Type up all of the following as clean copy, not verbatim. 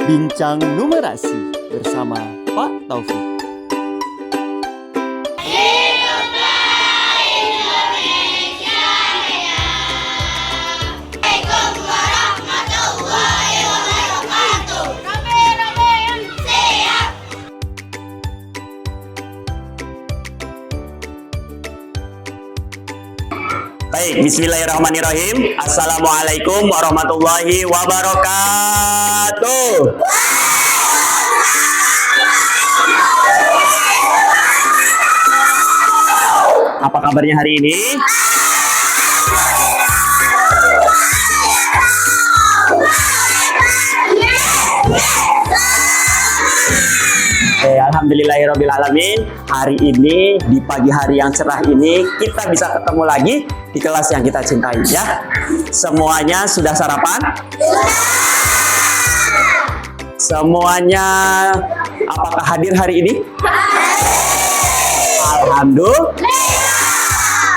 Bincang Numerasi bersama Pak Taufik. Baik, bismillahirrahmanirrahim. Assalamualaikum warahmatullahi wabarakatuh. Apa kabarnya hari ini? Alhamdulillahirrahmanirrahim. Hari ini, di pagi hari yang cerah ini, kita bisa ketemu lagi di kelas yang kita cintai, ya. Semuanya sudah sarapan? Semuanya apakah hadir hari ini? Alhamdulillah.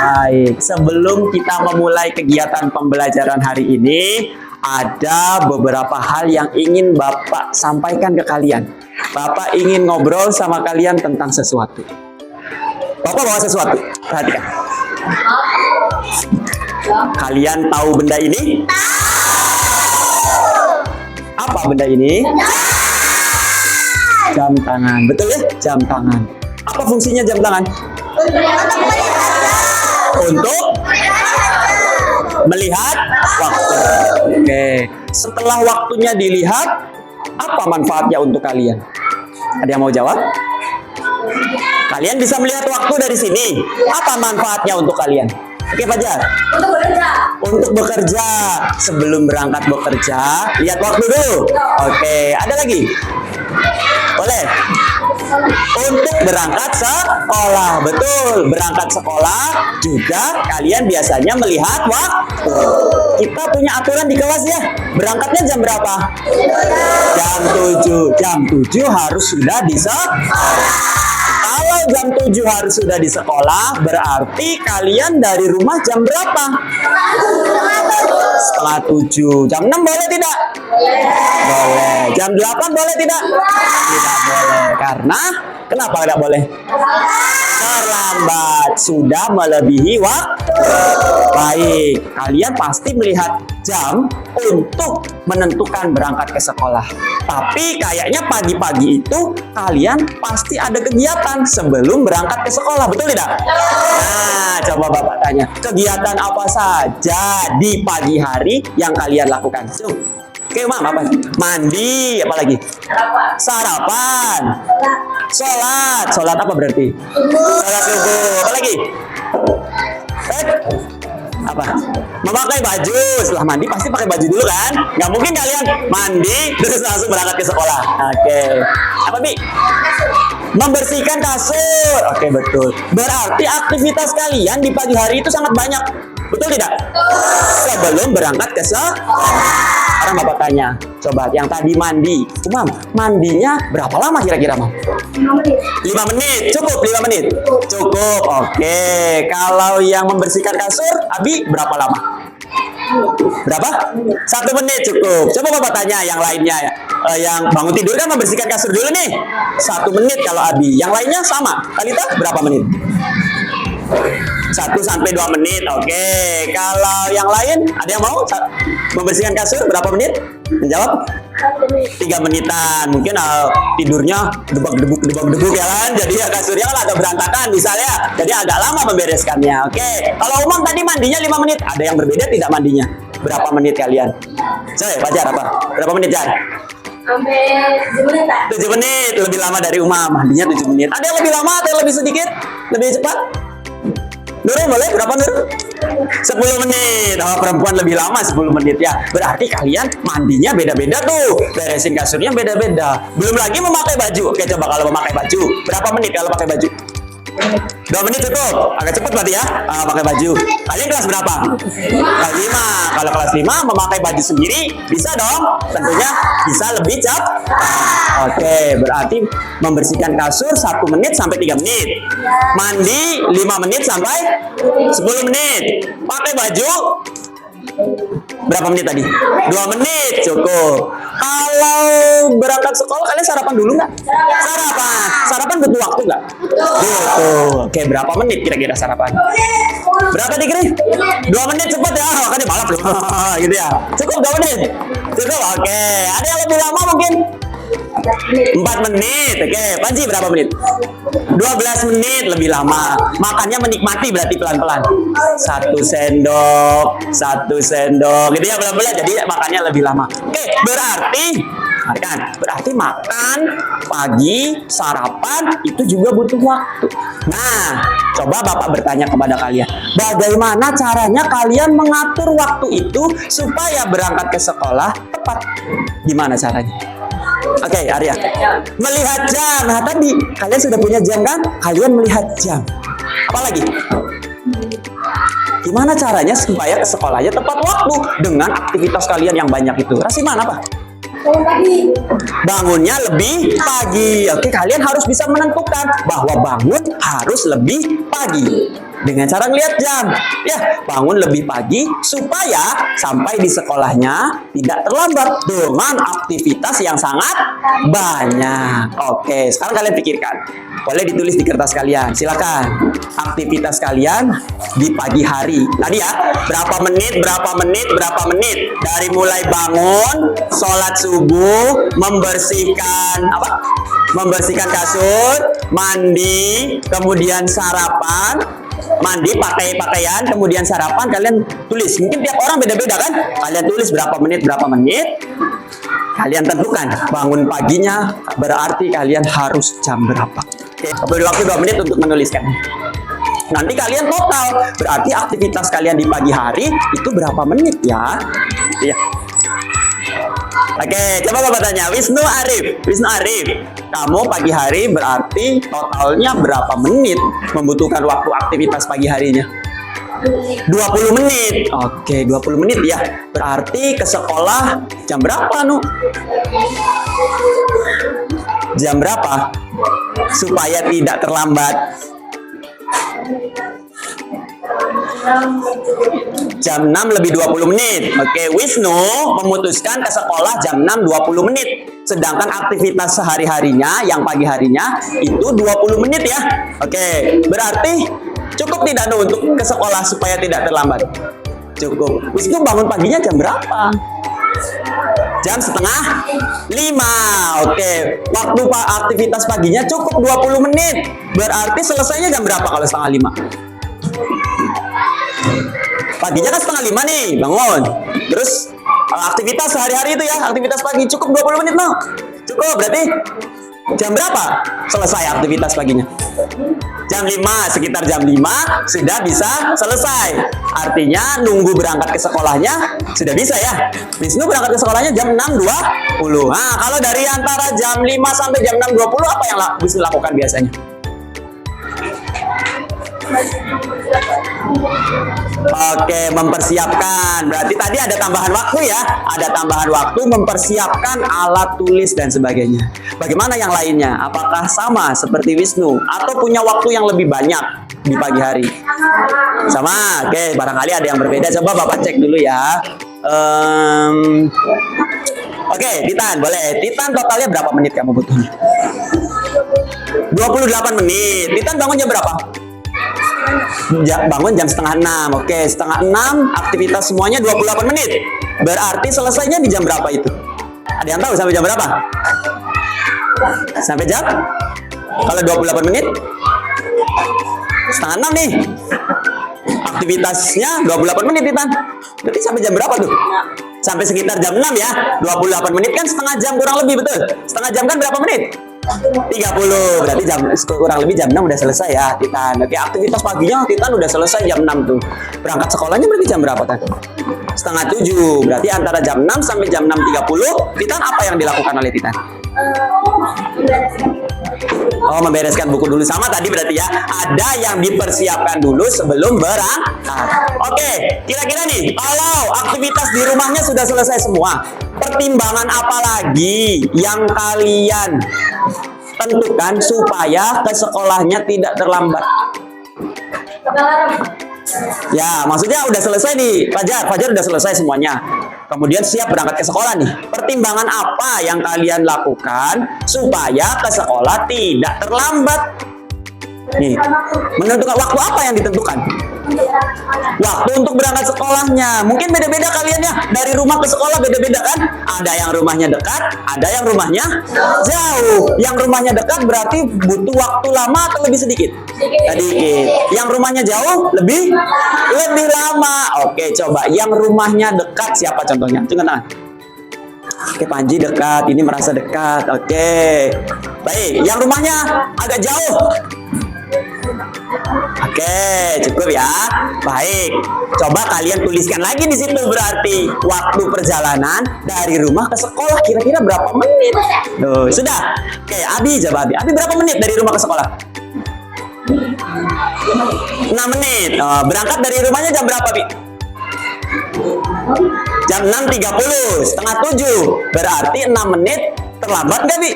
Baik, sebelum kita memulai kegiatan pembelajaran hari ini, ada beberapa hal yang ingin Bapak sampaikan ke kalian. Bapak ingin ngobrol sama kalian tentang sesuatu. Bapak bawa sesuatu, perhatikan. Kalian tahu benda ini? Apa benda ini? Jam tangan, betul ya? Jam tangan. Apa fungsinya jam tangan? Untuk melihat waktu. Oke. Setelah waktunya dilihat, apa manfaatnya untuk kalian? Ada yang mau jawab? Kalian bisa melihat waktu dari sini. Apa manfaatnya untuk kalian? Oke, Fajar. Untuk bekerja. Untuk bekerja. Sebelum berangkat bekerja, lihat waktu dulu. Oke, ada lagi? Boleh? Untuk berangkat sekolah. Betul, berangkat sekolah juga kalian biasanya melihat waktu. Kita punya aturan di kelas ya. Berangkatnya jam berapa? Jam 7. Jam 7 harus sudah di sekolah. Kalau jam 7 harus sudah di sekolah, berarti kalian dari rumah jam berapa? Setengah 7. Jam 6 boleh tidak? Boleh. Jam 8 boleh tidak? Tidak boleh. Karena kenapa tidak boleh? Terlambat. Sudah melebihi waktu. Baik. Kalian pasti melihat jam untuk menentukan berangkat ke sekolah. Tapi kayaknya pagi-pagi itu kalian pasti ada kegiatan sebelum berangkat ke sekolah. Betul tidak? Nah, coba Bapak tanya. Kegiatan apa saja di pagi hari yang kalian lakukan? Oke, Mam, apa? Mandi, apa lagi? Sarapan. Sholat. Sholat apa berarti? Sholat subuh. Apa lagi? Apa? Memakai baju. Setelah mandi pasti pakai baju dulu kan? Nggak mungkin kalian mandi terus langsung berangkat ke sekolah. Oke. Apa, Bi? Membersihkan kasur. Oke, betul. Berarti aktivitas kalian di pagi hari itu sangat banyak. Betul tidak? Sebelum berangkat ke sekolah. Sekarang Bapak tanya, coba yang tadi mandi, Umam, mandinya berapa lama kira-kira, Mam? 5 menit. 5 menit, cukup 5 menit? Cukup, oke. Kalau yang membersihkan kasur, Abi berapa lama? Berapa? 1 menit cukup. Coba Bapak tanya yang lainnya ya. Yang bangun tidur kan membersihkan kasur dulu nih. 1 menit kalau Abi. Yang lainnya sama. Kalita berapa menit? 1 sampai 2 menit. Oke. Kalau yang lain ada yang mau membersihkan kasur berapa menit? Menjawab? 3 menitan. Mungkin tidurnya debak-debuk ya kan. Jadi ya kasurnya kan agak berantakan misalnya. Jadi agak lama membereskannya. Oke. Kalau Umam tadi mandinya 5 menit. Ada yang berbeda tidak mandinya? Berapa menit kalian? Saya Fajar apa? Berapa menit, Jar? Sampai 7 menit. 7 menit. Lebih lama dari Umam. Mandinya 7 menit. Ada yang lebih lama, ada yang lebih sedikit? Lebih cepat? Nurul boleh? Berapa Nurul? 10 menit. Oh, perempuan lebih lama 10 menit ya. Berarti kalian mandinya beda-beda tuh. Beresin kasurnya beda-beda. Belum lagi memakai baju. Oke, coba kalau memakai baju. Berapa menit kalau pakai baju? 2 menit cukup. Agak cepat berarti ya pakai baju. Kalian kelas berapa? Kelas 5. Kalau kelas 5 memakai baju sendiri bisa dong. Tentunya bisa lebih cepat. Oke, berarti membersihkan kasur 1 menit sampai 3 menit. Mandi 5 menit sampai 10 menit. Pakai baju berapa menit tadi? 2 menit cukup. Kalau berangkat sekolah kalian sarapan dulu nggak? Sarapan. Sarapan butuh waktu nggak? Butuh. Oke, berapa menit kira-kira sarapan? Berapa dikira? 2 menit cepat ya, makanya balap loh. Gitu ya. Cukup 2 menit. Cukup. Oke. Ada yang lebih lama mungkin? 4 menit. Oke, Panji berapa menit? 12 menit lebih lama. Makannya menikmati berarti pelan-pelan. 1 sendok, 1 sendok. Gitu ya pelan-pelan. Jadi makannya lebih lama. Oke, berarti makan pagi, sarapan itu juga butuh waktu. Nah, coba Bapak bertanya kepada kalian, bagaimana caranya kalian mengatur waktu itu supaya berangkat ke sekolah tepat? Gimana caranya? Oke, Arya. Melihat jam. Nah, tadi kalian sudah punya jam kan? Kalian melihat jam. Apalagi? Gimana caranya supaya ke sekolahnya tepat waktu dengan aktivitas kalian yang banyak itu? Rasiman apa? Bangunnya lebih pagi. Oke, kalian harus bisa menentukan bahwa bangun harus lebih pagi dengan cara ngelihat jam. Ya, bangun lebih pagi supaya sampai di sekolahnya tidak terlambat dengan aktivitas yang sangat banyak. Oke, sekarang kalian pikirkan. Boleh ditulis di kertas kalian. Silakan. Aktivitas kalian di pagi hari. Tadi ya, berapa menit, berapa menit, berapa menit. Dari mulai bangun, sholat subuh, membersihkan apa? Membersihkan kasur, mandi, kemudian sarapan, mandi, pakai pakaian, kemudian sarapan. Kalian tulis. Mungkin tiap orang beda-beda kan? Kalian tulis berapa menit, berapa menit. Kalian tentukan bangun paginya berarti kalian harus jam berapa. Oke, beri waktu 2 menit untuk menuliskan. Nanti kalian total, berarti aktivitas kalian di pagi hari itu berapa menit ya? Iya. Oke, coba Bapak tanya, Wisnu Arif, kamu pagi hari berarti totalnya berapa menit membutuhkan waktu aktivitas pagi harinya? 20 menit. Oke, 20 menit ya. Berarti ke sekolah jam berapa, Nu? Jam berapa? Supaya tidak terlambat. Jam 6 lebih 20 menit. Oke, Wisnu memutuskan ke sekolah jam 6 20 menit. Sedangkan aktivitas sehari-harinya yang pagi harinya itu 20 menit ya. Oke, berarti cukup tidak Nu untuk ke sekolah supaya tidak terlambat? Cukup. Wisnu bangun paginya jam berapa? Jam 4:30. Oke, waktu aktivitas paginya cukup 20 menit. Berarti selesainya jam berapa kalau 4:30? Paginya kan 4:30 nih, bangun. Terus aktivitas sehari-hari itu ya, aktivitas pagi cukup 20 menit No? Cukup, berarti jam berapa selesai aktivitas paginya? Jam 5, sekitar jam 5 sudah bisa selesai. Artinya nunggu berangkat ke sekolahnya sudah bisa ya. Wisnu berangkat ke sekolahnya jam 6.20. Nah, kalau dari antara jam 5 sampai jam 6.20 apa yang Wisnu lakukan biasanya? Oke, mempersiapkan. Berarti tadi ada tambahan waktu ya. Ada tambahan waktu mempersiapkan alat tulis dan sebagainya. Bagaimana yang lainnya? Apakah sama seperti Wisnu? Atau punya waktu yang lebih banyak di pagi hari? Sama? Oke, barangkali ada yang berbeda. Coba Bapak cek dulu ya. Oke, Titan, boleh. Titan totalnya berapa menit kamu butuhnya? 28 menit. Titan bangun jam berapa? Bangun jam 5:30. Oke, 5:30 aktivitas semuanya 28 menit. Berarti selesainya di jam berapa itu? Ada yang tahu sampai jam berapa? Sampai jam? Kalau 28 menit? 5:30 nih. Aktivitasnya 28 menit, Titan. Berarti sampai jam berapa tuh? Sampai sekitar jam 6 ya. 28 menit kan setengah jam kurang lebih, betul? Setengah jam kan berapa menit? 30. Berarti kurang lebih jam 6 udah selesai ya, Titan. Oke, aktivitas paginya Titan udah selesai jam 6 tuh. Berangkat sekolahnya berarti jam berapa, Tan? 6:30. Berarti antara jam 6 sampai jam 6.30, Titan apa yang dilakukan oleh Titan? Oh, membereskan buku dulu. Sama tadi berarti ya. Ada yang dipersiapkan dulu sebelum berangkat. Oke, kira-kira nih, kalau aktivitas di rumahnya sudah selesai semua, pertimbangan apa lagi yang kalian tentukan supaya ke sekolahnya tidak terlambat? Ya, maksudnya udah selesai nih, Fajar udah selesai semuanya. kemudian siap berangkat ke sekolah nih. Pertimbangan apa yang kalian lakukan supaya ke sekolah tidak terlambat? Nih, menentukan waktu apa yang ditentukan? Waktu untuk berangkat sekolahnya. Mungkin beda-beda kalian ya. Dari rumah ke sekolah beda-beda kan? Ada yang rumahnya dekat, ada yang rumahnya jauh. Yang rumahnya dekat berarti butuh waktu lama atau lebih sedikit? Sedikit. Yang rumahnya jauh lebih lama. Oke, coba yang rumahnya dekat siapa contohnya? Tunjukkan tangan. Oke, Panji dekat. Ini merasa dekat. Oke. Baik, yang rumahnya agak jauh. Oke, cukup ya. Baik, coba kalian tuliskan lagi di situ berarti waktu perjalanan dari rumah ke sekolah kira-kira berapa menit? Tuh, sudah. Oke, Abi jawab Abi. Abi berapa menit dari rumah ke sekolah? 6 menit. Berangkat dari rumahnya jam berapa, Bi? Jam 6.30, setengah 7. Berarti 6 menit terlambat nggak, Bi?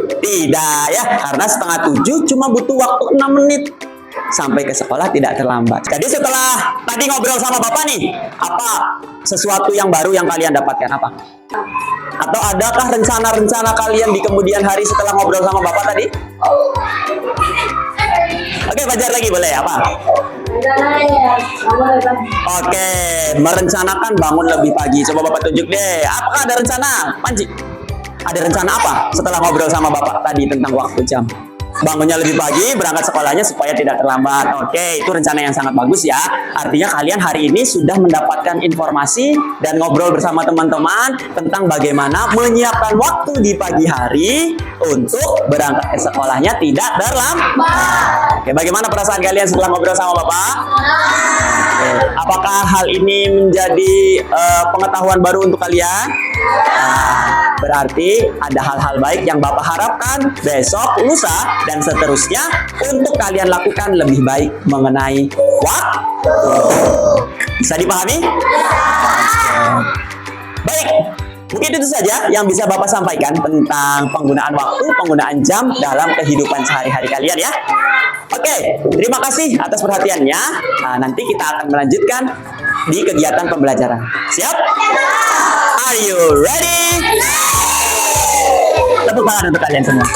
Tidak ya, karena setengah 7 cuma butuh waktu 6 menit sampai ke sekolah tidak terlambat. Jadi setelah tadi ngobrol sama Bapak nih, apa sesuatu yang baru yang kalian dapatkan apa? Atau adakah rencana-rencana kalian di kemudian hari setelah ngobrol sama Bapak tadi? Oke, Fajar lagi boleh apa? Oke, merencanakan bangun lebih pagi. Coba Bapak tunjuk deh, apakah ada rencana? Panji? Ada rencana apa setelah ngobrol sama Bapak tadi tentang waktu jam? Bangunnya lebih pagi, berangkat sekolahnya supaya tidak terlambat. Oke, itu rencana yang sangat bagus ya. Artinya kalian hari ini sudah mendapatkan informasi dan ngobrol bersama teman-teman tentang bagaimana menyiapkan waktu di pagi hari untuk berangkat ke sekolahnya tidak terlambat. Oke, bagaimana perasaan kalian setelah ngobrol sama Bapak? Oke, apakah hal ini menjadi pengetahuan baru untuk kalian? Berarti ada hal-hal baik yang Bapak harapkan besok, lusa, dan seterusnya untuk kalian lakukan lebih baik mengenai waktu. Bisa dipahami? Baik, mungkin itu saja yang bisa Bapak sampaikan tentang penggunaan waktu, penggunaan jam dalam kehidupan sehari-hari kalian ya. Oke, terima kasih atas perhatiannya. Nanti kita akan melanjutkan di kegiatan pembelajaran. Siap? Are you ready? Tepuk tangan untuk kalian semua.